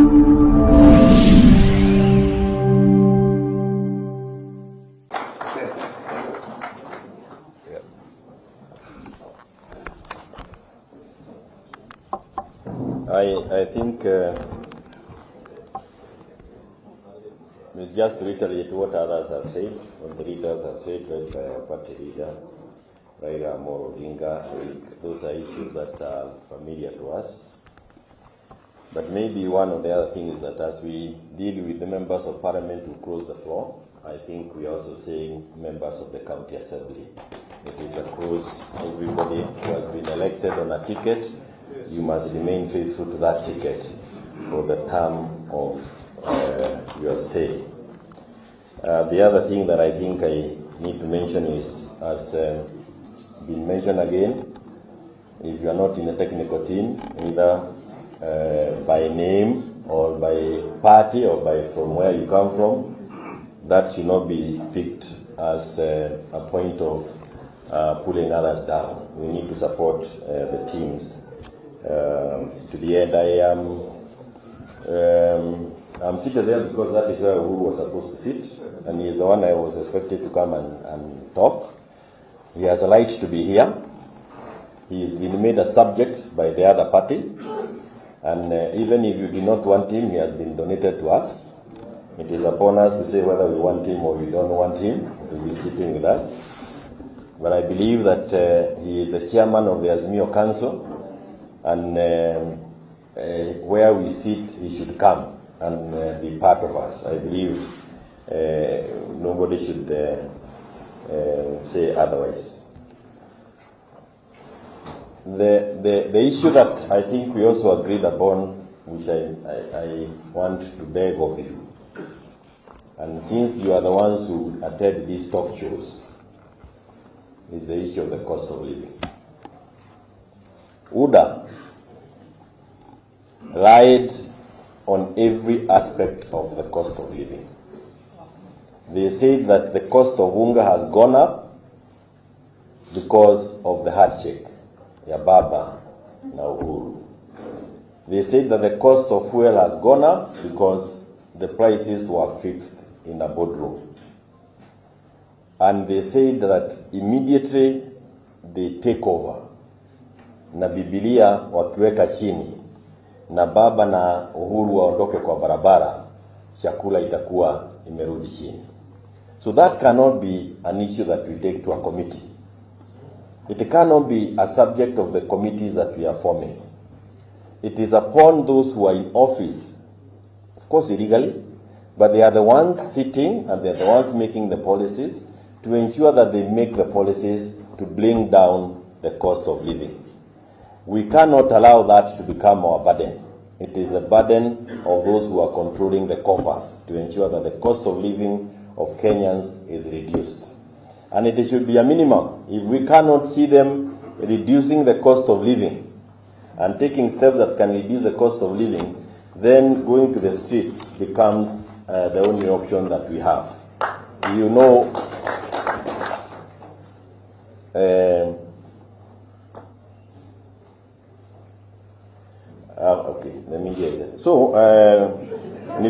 I think just to reiterate what others have said, what the leaders have said, led by our party leader, Raila Amolo Odinga. Those are issues that are familiar to us. But maybe one of the other things is that as we deal with the members of parliament who close the floor, I think we are also saying members of the county assembly. It is across everybody who has been elected on a ticket. You must remain faithful to that ticket for the term of your stay. The other thing that I think I need to mention is, as been mentioned again, if you are not in a technical team, either by name or by party or by from where you come from, that should not be picked as a point of pulling others down. We need to support the teams to the end. I'm seated there because that is where Uhuru was supposed to sit, and he is the one I was expected to come and talk. He has a right to be here. He has been made a subject by the other party, and even if you do not want him, he has been donated to us. It is upon us to say whether we want him or we don't want him to be sitting with us. But I believe that he is the chairman of the Azimio Council, and where we sit, he should come and be part of us. I believe nobody should say otherwise. The issue that I think we also agreed upon, which I want to beg of you, and since you are the ones who attend these talk shows, is the issue of the cost of living. UDA lied on every aspect of the cost of living. They said that the cost of unga has gone up because of the handshake, ya Baba na Uhuru. They said that the cost of fuel has gone up because the prices were fixed in a boardroom. And they said that immediately they take over, na Biblia wakiweka chini, na Baba na Uhuru waondoke kwa barabara, chakula itakuwa imerudi chini. So that cannot be an issue that we take to a committee. It cannot be a subject of the committees that we are forming. It is upon those who are in office, of course illegally, but they are the ones sitting and they are the ones making the policies to ensure that they make the policies to bring down the cost of living. We cannot allow that to become our burden. It is the burden of those who are controlling the coffers to ensure that the cost of living of Kenyans is reduced. And it should be a minimum. If we cannot see them reducing the cost of living and taking steps that can reduce the cost of living, then going to the streets becomes the only option that we have. You know, okay, let me get it. So, ni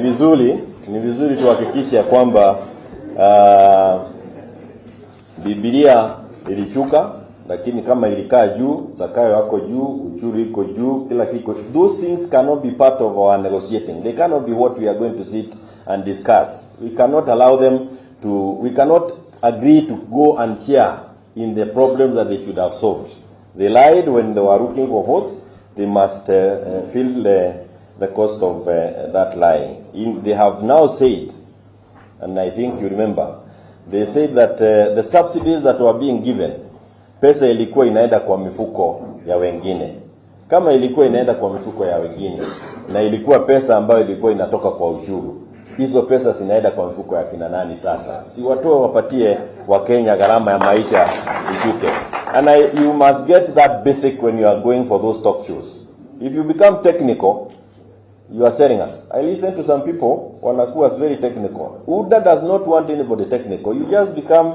vizuri tuhakikishe kwamba Biblia ilishuka, lakini kama ilikaa juu, zakayo yako juu, uchuru iko juu, kila kitu. Those things cannot be part of our negotiating. They cannot be what we are going to sit and discuss. We cannot allow them to, we cannot agree to go and share in the problems that they should have solved. They lied when they were looking for votes. They must feel the cost of that lying. They have now said, and I think you remember, they said that the subsidies that were being given, pesa ilikuwa inaenda kwa mifuko ya wengine. Kama ilikuwa inaenda kwa mifuko ya wengine, na ilikuwa pesa ambayo ilikuwa inatoka kwa ushuru, hizo pesa zinaenda kwa mifuko ya kina nani sasa? Si watoe wapatie wa Kenya gharama ya maisha ishuke. And you must get that basic when you are going for those talk shows. If you become technical, you are selling us. I listen to some people, wanakuwa very technical. UDA does not want anybody technical. You just become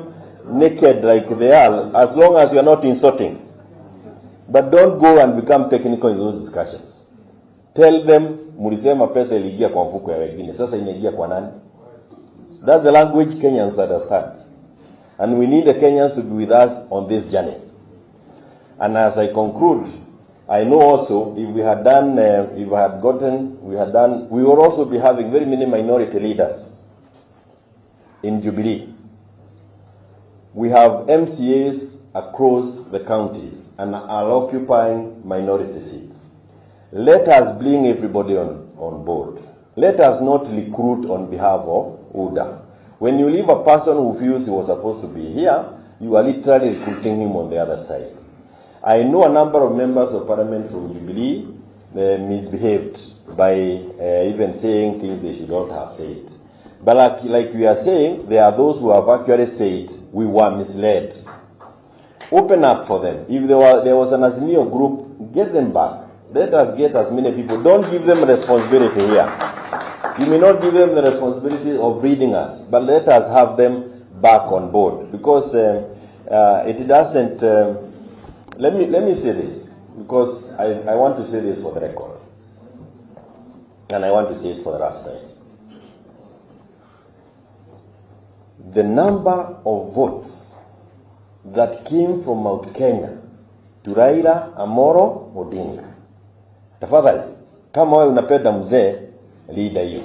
naked like they are, as long as you are not insulting. But don't go and become technical in those discussions. Tell them, mulisema pesa iliingia kwa mfuko ya wengine. Sasa inaingia kwa nani? That's the language Kenyans understand. And we need the Kenyans to be with us on this journey. And as I conclude, I know also if we had done, we would also be having very many minority leaders in Jubilee. We have MCAs across the counties and are occupying minority seats. Let us bring everybody on board. Let us not recruit on behalf of UDA. When you leave a person who feels he was supposed to be here, you are literally recruiting him on the other side. I know a number of members of parliament from Jubilee misbehaved by even saying things they should not have said. But like we are saying, there are those who have actually said we were misled. Open up for them. If there was an Azimio group, get them back. Let us get as many people. Don't give them responsibility here. You may not give them the responsibility of reading us, but let us have them back on board, because it doesn't. Let me say this, because I want to say this for the record, and I want to say it for the last time. The number of votes that came from Mount Kenya to Raila Amolo Odinga, tafadhali, kama wewe unapenda mzee, leader hiyo.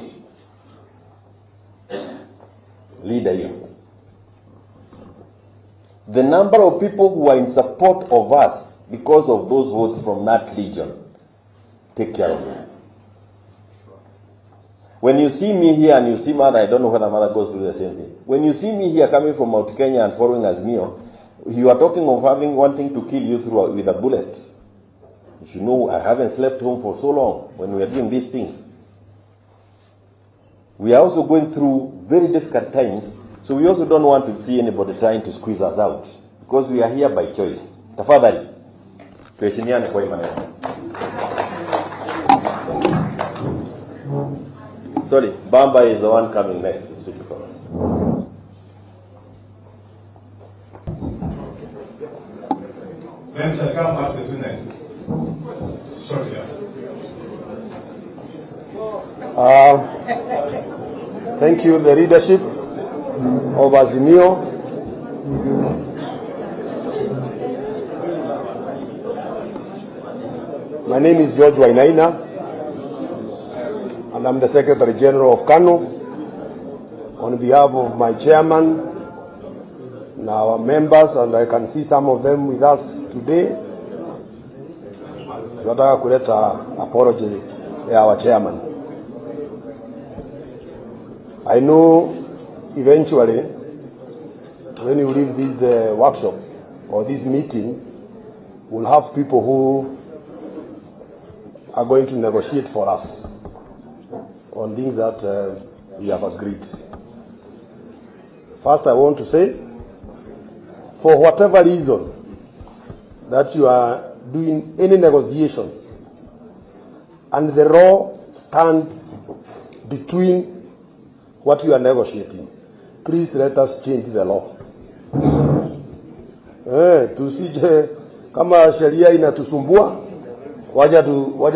The number of people who are in support of us because of those votes from that region, take care of them. When you see me here and you see Mother, I don't know whether Mother goes through the same thing. When you see me here coming from Mount Kenya and following Azimio, you are talking of wanting to kill you with a bullet. If you know, I haven't slept home for so long when we are doing these things. We are also going through very difficult times, so we also don't want to see anybody trying to squeeze us out, because we are here by choice. Tafadhali, tuheshimiane kwa imani. Sorry, Bamba is the one coming next to speak for us. Then shall come back to the tonight. Shortly. Thank you, the leadership of Azimio. My name is George Wainaina, and I'm the Secretary General of KANU. On behalf of my chairman and our members, and I can see some of them with us today, tunataka kuleta apology ya our chairman. I know eventually when you leave this workshop or this meeting, we'll have people who are going to negotiate for us on things that we have agreed. First, I want to say, for whatever reason that you are doing any negotiations and the law stand between what you are negotiating, please let us change the law. Tusije kama sheria inatusumbua, waja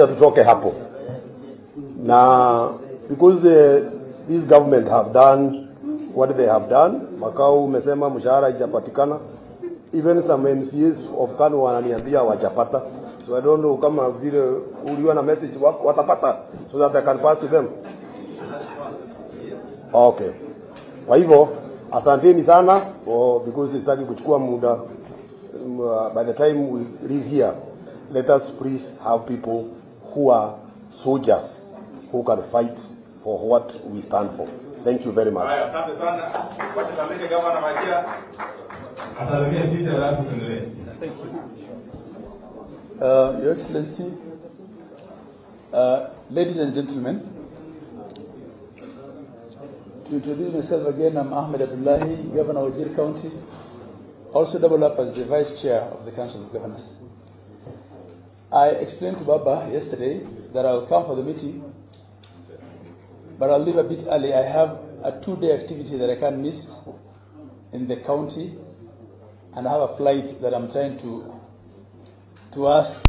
tutoke hapo. Na because this government have done what they have done, makao umesema mshahara haijapatikana. Even some MCAs of KANU wananiambia wajapata. So I don't know kama vile uliona message watapata so that I can pass to them. Okay. Kwa hivyo asanteni sana because sitaki kuchukua muda. By the time we leave here, let us please have people who are soldiers who can fight for what we stand for. Thank you very much. Thank you. Your Excellency, ladies and gentlemen, to introduce myself again, I'm Ahmed Abdullahi, Governor of Wajir County, also double up as the Vice Chair of the Council of Governors. I explained to Baba yesterday that I'll come for the meeting, but I'll leave a bit early. I have a 2-day activity that I can't miss in the county, and I have a flight that I'm trying to ask